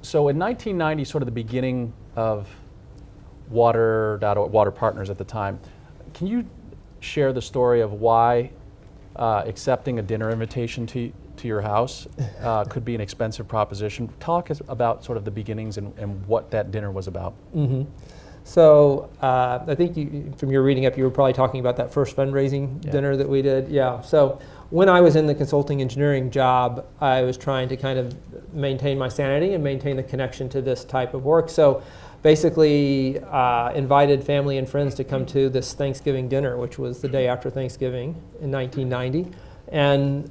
So in 1990, sort of the beginning of Water Partners at the time, can you share the story of why accepting a dinner invitation to your house could be an expensive proposition? Talk us about sort of the beginnings and what that dinner was about. Mm-hmm. So I think from your reading up, you were probably talking about that first fundraising dinner that we did. Yeah. So when I was in the consulting engineering job, I was trying to kind of maintain my sanity and maintain the connection to this type of work. So basically invited family and friends to come to this Thanksgiving dinner, which was the day after Thanksgiving in 1990. And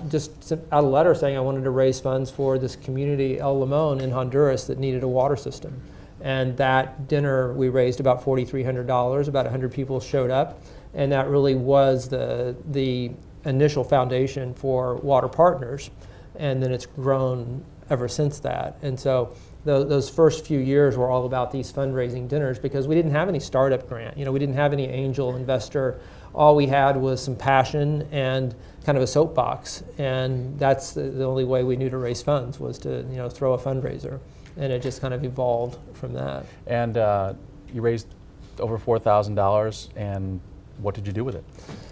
just sent out a letter saying I wanted to raise funds for this community, El Limon in Honduras, that needed a water system. And that dinner, we raised about $4,300. About 100 people showed up. And that really was the initial foundation for Water Partners. And then it's grown ever since that. And so those first few years were all about these fundraising dinners because we didn't have any startup grant. We didn't have any angel investor. All we had was some passion and kind of a soapbox. And that's the only way we knew to raise funds was to throw a fundraiser. And it just kind of evolved from that. And you raised over $4,000, and what did you do with it?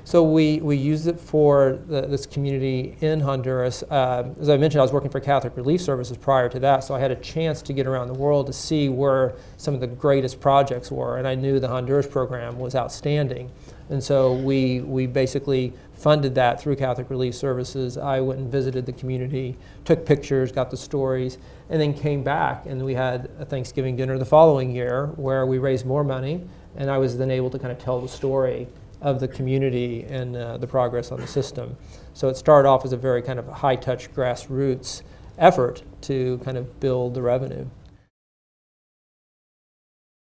So we used it for this community in Honduras. As I mentioned, I was working for Catholic Relief Services prior to that, so I had a chance to get around the world to see where some of the greatest projects were, and I knew the Honduras program was outstanding. And so we basically funded that through Catholic Relief Services. I went and visited the community, took pictures, got the stories, and then came back, and we had a Thanksgiving dinner the following year where we raised more money, and I was then able to kind of tell the story of the community and the progress on the system. So it started off as a very kind of high-touch grassroots effort to kind of build the revenue.